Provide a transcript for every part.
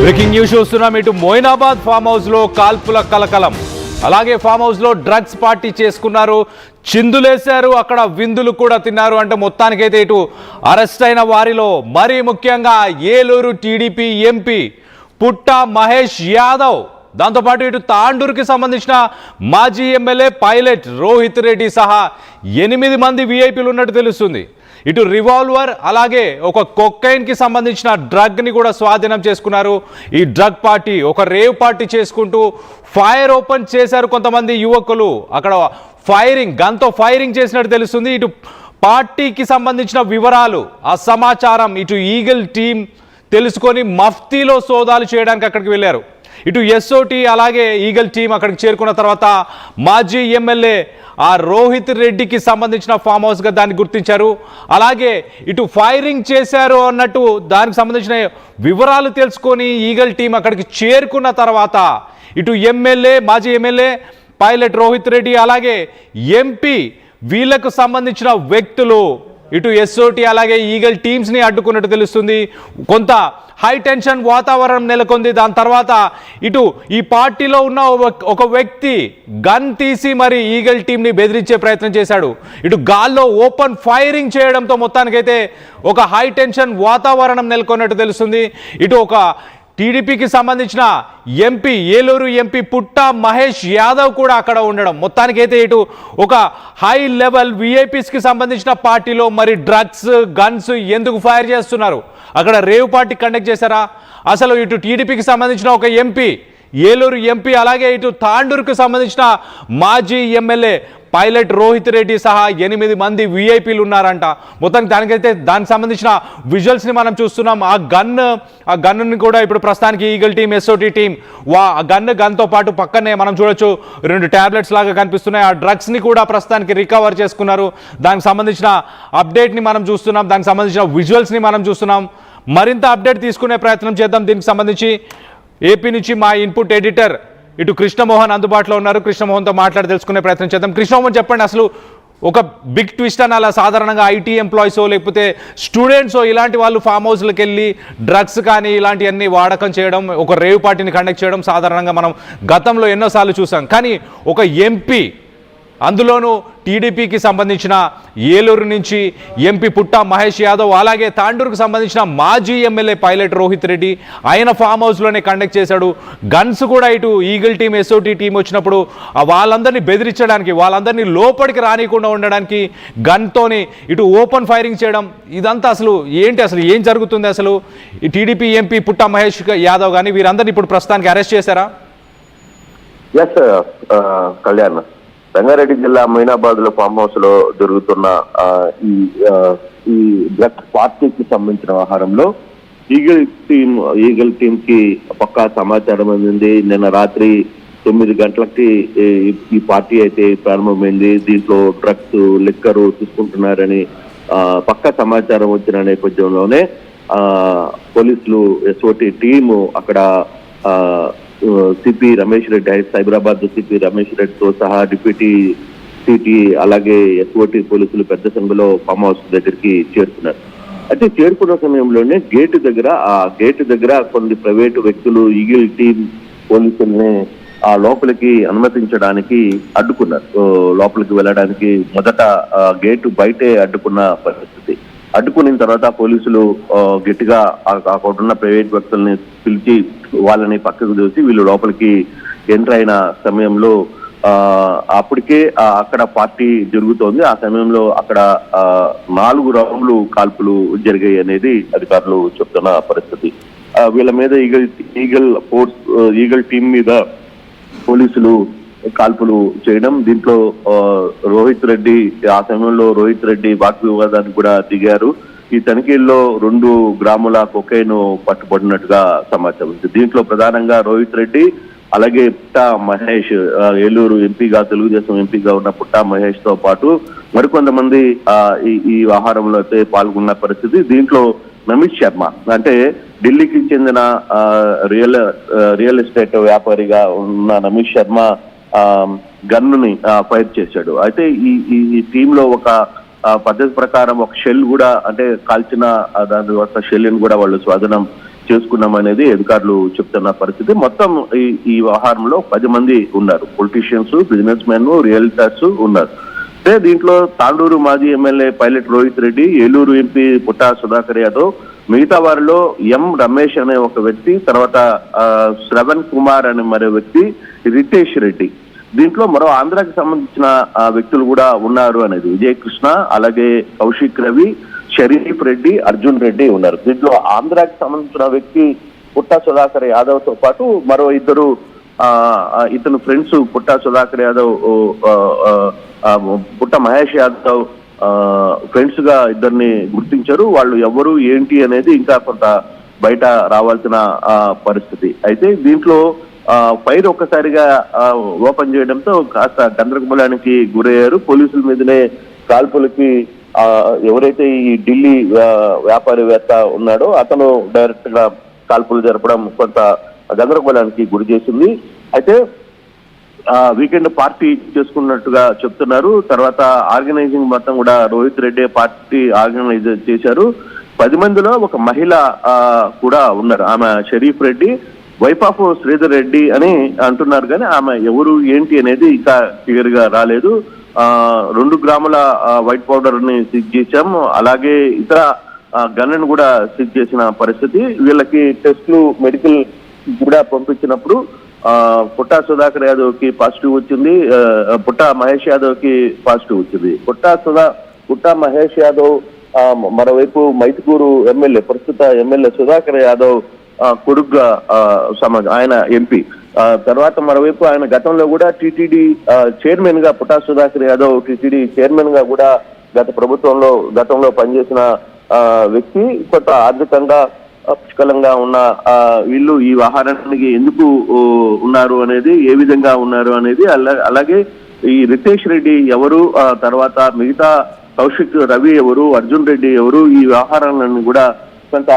Breaking news చూస్తున్నాం. ఇటు Moinabad farm house లో కాల్పుల కలకలం, అలాగే ఫామ్ హౌస్ లో డ్రగ్స్ పార్టీ చేసుకున్నారు, చిందులేశారు, అక్కడ విందులు కూడా తిన్నారు. అంటే మొత్తానికైతే ఇటు అరెస్ట్ అయిన వారిలో మరీ ముఖ్యంగా ఏలూరు టీడీపీ ఎంపీ పుట్ట మహేష్ యాదవ్, దాంతోపాటు ఇటు తాండూరుకి సంబంధించిన మాజీ ఎమ్మెల్యే పైలట్ రోహిత్ రెడ్డి సహా 8 మంది విఐపీలు ఉన్నట్టు తెలుస్తుంది. ఇటు రివాల్వర్ అలాగే ఒక కొకైన్కి సంబంధించిన డ్రగ్ని కూడా స్వాధీనం చేసుకున్నారు. ఈ డ్రగ్ పార్టీ ఒక రేవ్ పార్టీ చేసుకుంటూ ఫైర్ ఓపెన్ చేశారు కొంతమంది యువకులు. అక్కడ గన్తో ఫైరింగ్ చేసినట్టు తెలుస్తుంది. ఇటు పార్టీకి సంబంధించిన వివరాలు, ఆ సమాచారం ఇటు ఈగల్ టీం తెలుసుకొని మఫ్తీలో సోదాలు చేయడానికి అక్కడికి వెళ్ళారు. ఇటు ఎస్ఓటి అలాగే ఈగల్ టీం అక్కడికి చేరుకున్న తర్వాత మాజీ ఎమ్మెల్యే ఆ రోహిత్ రెడ్డికి సంబంధించిన ఫామ్ హౌస్గా దాన్ని గుర్తించారు. అలాగే ఇటు ఫైరింగ్ చేశారు అన్నట్టు దానికి సంబంధించిన వివరాలు తెలుసుకొని ఈగల్ టీం అక్కడికి చేరుకున్న తర్వాత ఇటు మాజీ ఎమ్మెల్యే పైలట్ రోహిత్ రెడ్డి అలాగే ఎంపీ వీళ్లకు సంబంధించిన వ్యక్తులు ఇటు ఎస్ఓటి అలాగే ఈగల్ టీమ్స్ని అడ్డుకున్నట్టు తెలుస్తుంది. కొంత హై టెన్షన్ వాతావరణం నెలకొంది. దాని తర్వాత ఇటు ఈ పార్టీలో ఉన్న ఒక వ్యక్తి గన్ తీసి మరి ఈగల్ టీంని బెదిరించే ప్రయత్నం చేశాడు. ఇటు గాల్లో ఓపెన్ ఫైరింగ్ చేయడంతో మొత్తానికైతే ఒక హై టెన్షన్ వాతావరణం నెలకొన్నట్టు తెలుస్తుంది. ఇటు ఒక టీడీపీకి సంబంధించిన ఎంపీ ఏలూరు ఎంపీ పుట్ట మహేష్ యాదవ్ కూడా అక్కడ ఉండడం, మొత్తానికైతే ఇటు ఒక హై లెవెల్ విఐపీస్కి సంబంధించిన పార్టీలో మరి డ్రగ్స్ గన్స్ ఎందుకు ఫైర్ చేస్తున్నారు, అక్కడ రేవ్ పార్టీ కండక్ట్ చేశారా, అసలు ఇటు టీడీపీకి సంబంధించిన ఒక ఎంపీ ఏలూరు ఎంపీ అలాగే ఇటు తాండూరుకు సంబంధించిన మాజీ ఎమ్మెల్యే పైలట్ రోహిత్ రెడ్డి సహా 8 మంది విఐపీలు ఉన్నారంట. మొత్తానికి దానికి సంబంధించిన విజువల్స్ని మనం చూస్తున్నాం. ఆ గన్నుని కూడా ఇప్పుడు ప్రస్తుతానికి ఈగల్ టీం ఎస్ఓటి టీం గన్తో పాటు పక్కనే మనం చూడొచ్చు 2 ట్యాబ్లెట్స్ లాగా కనిపిస్తున్నాయి. ఆ డ్రగ్స్ని కూడా ప్రస్తుతానికి రికవర్ చేసుకున్నారు. దానికి సంబంధించిన అప్డేట్ని మనం చూస్తున్నాం, దానికి సంబంధించిన విజువల్స్ని మనం చూస్తున్నాం. మరింత అప్డేట్ తీసుకునే ప్రయత్నం చేద్దాం. దీనికి సంబంధించి ఏపీ నుంచి మా ఇన్పుట్ ఎడిటర్ ఇటు కృష్ణమోహన్ అందుబాటులో ఉన్నారు. కృష్ణమోహన్తో మాట్లాడి తెలుసుకునే ప్రయత్నం చేద్దాం. కృష్ణమోహన్, చెప్పండి, అసలు ఒక బిగ్ ట్విస్ట్ అని అలా సాధారణంగా ఐటీ ఎంప్లాయీసో లేకపోతే స్టూడెంట్సో ఇలాంటి వాళ్ళు ఫామ్ హౌస్లకు వెళ్ళి డ్రగ్స్ కానీ ఇలాంటివన్నీ వాడకం చేయడం, ఒక రేవ్ పార్టీని కండక్ట్ చేయడం సాధారణంగా మనం గతంలో ఎన్నోసార్లు చూసాం. కానీ ఒక ఎంపీ, అందులోనూ టీడీపీకి సంబంధించిన ఏలూరు నుంచి ఎంపీ పుట్ట మహేష్ యాదవ్ అలాగే తాండూరుకు సంబంధించిన మాజీ ఎమ్మెల్యే పైలట్ రోహిత్ రెడ్డి ఆయన ఫామ్ హౌస్లోనే కండక్ట్ చేశాడు. గన్స్ కూడా ఇటు ఈగల్ టీం ఎస్ఓటి టీం వచ్చినప్పుడు వాళ్ళందరినీ బెదిరించడానికి, వాళ్ళందరినీ లోపలికి రానియకుండా ఉండడానికి గన్తోని ఇటు ఓపెన్ ఫైరింగ్ చేయడం, ఇదంతా అసలు ఏంటి, అసలు ఏం జరుగుతుంది, అసలు ఈ టీడీపీ ఎంపీ పుట్ట మహేష్ యాదవ్ కానీ వీరందరినీ ఇప్పుడు ప్రస్తుతానికి అరెస్ట్ చేశారా? ఎస్ కళ్యాణ్, రంగారెడ్డి జిల్లా మొయినాబాద్ లో ఫామ్ హౌస్ లో జరుగుతున్న ఈ డ్రగ్స్ పార్టీకి సంబంధించిన వ్యవహారంలో ఈగల్ టీం కి పక్కా సమాచారం అందింది. నిన్న రాత్రి 9 గంటలకి ఈ పార్టీ అయితే ప్రారంభమైంది. దీంట్లో డ్రగ్స్ లిక్కరు తీసుకుంటున్నారని పక్కా సమాచారం వచ్చిన నేపథ్యంలోనే పోలీసులు ఎస్ఓటి టీము అక్కడ సిపి రమేష్ రెడ్డి, సైబరాబాద్ సిపి రమేష్ రెడ్డితో సహా డిప్యూటీ సిటీ అలాగే ఎస్ఓటి పోలీసులు పెద్ద సంఖ్యలో ఫామ్ హౌస్ దగ్గరికి చేరుకున్నారు. అయితే చేరుకున్న సమయంలోనే గేటు దగ్గర కొన్ని ప్రైవేటు వ్యక్తులు ఈగిల్ టీం పోలీసుల్ని ఆ లోపలికి అనుమతించడానికి అడ్డుకున్నారు. లోపలికి వెళ్ళడానికి మొదట గేటు బయటే అడ్డుకున్న పరిస్థితి. అడ్డుకున్న తర్వాత పోలీసులు గట్టిగా అక్కడ ఉన్న ప్రైవేట్ వ్యక్తుల్ని పిలిచి వాళ్ళని పక్కకు దోసి వీళ్ళు లోపలికి ఎంటర్ అయిన సమయంలో అప్పటికే అక్కడ పార్టీ జరుగుతోంది. ఆ సమయంలో అక్కడ 4 రౌండ్లు కాల్పులు జరిగాయి అనేది అధికారులు చెప్తున్న పరిస్థితి. వీళ్ళ మీద ఈగల్ టీం మీద పోలీసులు కాల్పులు చేయడం, దీంట్లో రోహిత్ రెడ్డి ఆ సమయంలో వాక్ వివాదానికి కూడా దిగారు. ఈ తనిఖీల్లో 2 గ్రాముల కొకైన్ పట్టుబడినట్టుగా సమాచారం ఉంది. దీంట్లో ప్రధానంగా రోహిత్ రెడ్డి అలాగే పుట్ట మహేష్, ఏలూరు ఎంపీగా తెలుగుదేశం ఎంపీగా ఉన్న పుట్ట మహేష్ తో పాటు మరికొంతమంది ఈ వ్యవహారంలో అయితే పాల్గొన్న పరిస్థితి. దీంట్లో నమిత్ శర్మ అంటే ఢిల్లీకి చెందిన రియల్ ఎస్టేట్ వ్యాపారిగా ఉన్న నమిత్ శర్మ గన్నుని ఫైర్ చేశాడు. అయితే ఈ టీంలో ఒక పద్ధతి ప్రకారం ఒక షెల్ కూడా అంటే కాల్చిన దాని తర్వాత షెల్ని కూడా వాళ్ళు స్వాధీనం చేసుకున్నామనేది అధికారులు చెప్తున్న పరిస్థితి. మొత్తం ఈ వ్యవహారంలో 10 మంది ఉన్నారు. పొలిటీషియన్స్, బిజినెస్ మెన్, రియల్టర్స్ ఉన్నారు. అంటే దీంట్లో తాండూరు మాజీ ఎమ్మెల్యే పైలట్ రోహిత్ రెడ్డి, ఏలూరు ఎంపీ పుట్టా సుధాకర్ యాదవ్, మిగతా వారిలో ఎం రమేష్ అనే ఒక వ్యక్తి, తర్వాత శ్రవణ్ కుమార్ అనే మరో వ్యక్తి, రితేష్ రెడ్డి. దీంట్లో మరో ఆంధ్రాకి సంబంధించిన వ్యక్తులు కూడా ఉన్నారు అనేది. విజయకృష్ణ, అలాగే కౌశిక్ రవి, షరీఫ్ రెడ్డి, అర్జున్ రెడ్డి ఉన్నారు. దీంట్లో ఆంధ్రాకి సంబంధించిన వ్యక్తి పుట్టా సుధాకర్ యాదవ్ తో పాటు మరో ఇద్దరు ఇతను ఫ్రెండ్స్ పుట్టా సుధాకర్ యాదవ్, పుట్ట మహేష్ యాదవ్ ఫ్రెండ్స్ గా ఇద్దరిని గుర్తించారు. వాళ్ళు ఎవరు ఏంటి అనేది ఇంకా కొంత బయట రావాల్సిన పరిస్థితి. అయితే దీంట్లో ఫైర్ ఒక్కసారిగా ఓపెన్ చేయడంతో కాస్త గందరగోళానికి గురయ్యారు. పోలీసుల మీదనే కాల్పులకి ఎవరైతే ఈ ఢిల్లీ వ్యాపారవేత్త ఉన్నాడో అతను డైరెక్ట్ గా కాల్పులు జరపడం కొంత గందరగోళానికి గురి చేసింది. అయితే వీకెండ్ పార్టీ చేసుకున్నట్టుగా చెప్తున్నారు. తర్వాత ఆర్గనైజింగ్ మొత్తం కూడా రోహిత్ రెడ్డి పార్టీ ఆర్గనైజ్ చేశారు. 10 మందిలో ఒక మహిళ కూడా ఉన్నారు. ఆమె షరీఫ్ రెడ్డి, వైఫ్ ఆఫ్ శ్రీధర్ రెడ్డి అని అంటున్నారు, కానీ ఆమె ఎవరు ఏంటి అనేది ఇంకా క్లియర్ గా రాలేదు. 2 గ్రాముల వైట్ పౌడర్ ని సీజ్ చేశాము. అలాగే ఇతర గన్ను కూడా సీజ్ చేసిన పరిస్థితి. వీళ్ళకి టెస్టులు మెడికల్ కూడా పంపించినప్పుడు పుట్టా సుధాకర్ యాదవ్ కి పాజిటివ్ వచ్చింది, పుట్టా మహేష్ యాదవ్ కి పాజిటివ్ వచ్చింది. పుట్టా మహేష్ యాదవ్ మరోవైపు మైతుకూరు ఎమ్మెల్యే, ప్రస్తుత ఎమ్మెల్యే సుధాకర్ యాదవ్ కొడుగ్గా ఆయన ఎంపీ. తర్వాత మరోవైపు ఆయన గతంలో కూడా టీటీడీ చైర్మన్ గా, పుట్టా సుధాకర్ యాదవ్ టీటీడీ చైర్మన్ గా కూడా గతంలో పనిచేసిన వ్యక్తి. కొంత ఆర్థికంగా పుష్కలంగా ఉన్న వీళ్ళు ఈ వ్యవహారానికి ఎందుకు ఉన్నారు అనేది, ఏ విధంగా ఉన్నారు అనేది, అలాగే ఈ రితేష్ రెడ్డి ఎవరు, తర్వాత మిగతా కౌశిక్ రవి ఎవరు, అర్జున్ రెడ్డి ఎవరు, ఈ వ్యవహారాలను కూడా కొంత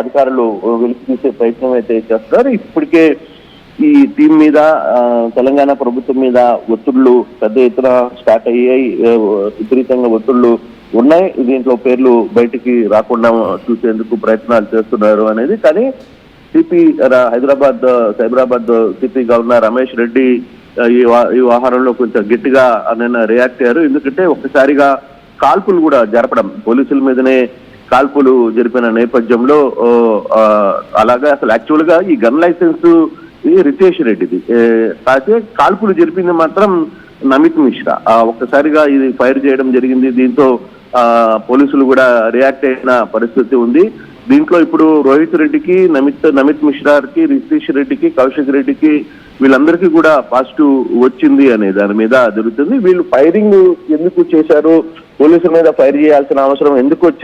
అధికారులు వెలికి తీసే ప్రయత్నం అయితే చేస్తున్నారు. ఇప్పటికే ఈ టీం మీద, తెలంగాణ ప్రభుత్వం మీద ఒత్తిళ్లు పెద్ద ఎత్తున స్టార్ట్ అయ్యాయి. విపరీతంగా ఒత్తిళ్లు ఉన్నాయి. దీంట్లో పేర్లు బయటికి రాకుండా చూసేందుకు ప్రయత్నాలు చేస్తున్నారు అనేది. కానీ CP Cyberabad CP governor Ramesh Reddy ఈ వ్యవహారంలో కొంచెం గట్టిగా నిన్న రియాక్ట్ అయ్యారు. ఎందుకంటే ఒక్కసారిగా కాల్పులు కూడా జరపడం, పోలీసుల మీదనే కాల్పులు జరిపిన నేపథ్యంలో అలాగా అసలు యాక్చువల్ గా ఈ గన్ లైసెన్స్ రితేష్ రెడ్డిది, అయితే కాల్పులు జరిపింది మాత్రం నమిత్ మిశ్రా. ఒక్కసారిగా ఇది ఫైర్ చేయడం జరిగింది. దీంతో పోలీసులు కూడా రియాక్ట్ అయిన పరిస్థితి ఉంది. దీంట్లో ఇప్పుడు రోహిత్ రెడ్డికి, నమిత్ మిశ్రాకి, రితేష్ రెడ్డికి, కౌశిక్ రెడ్డికి వీళ్ళందరికీ కూడా పాజిటివ్ వచ్చింది అనే దాని మీద జరుగుతుంది. వీళ్ళు ఫైరింగ్ ఎందుకు చేశారు, పోలీసుల మీద ఫైర్ చేయాల్సిన అవసరం ఎందుకు వచ్చింది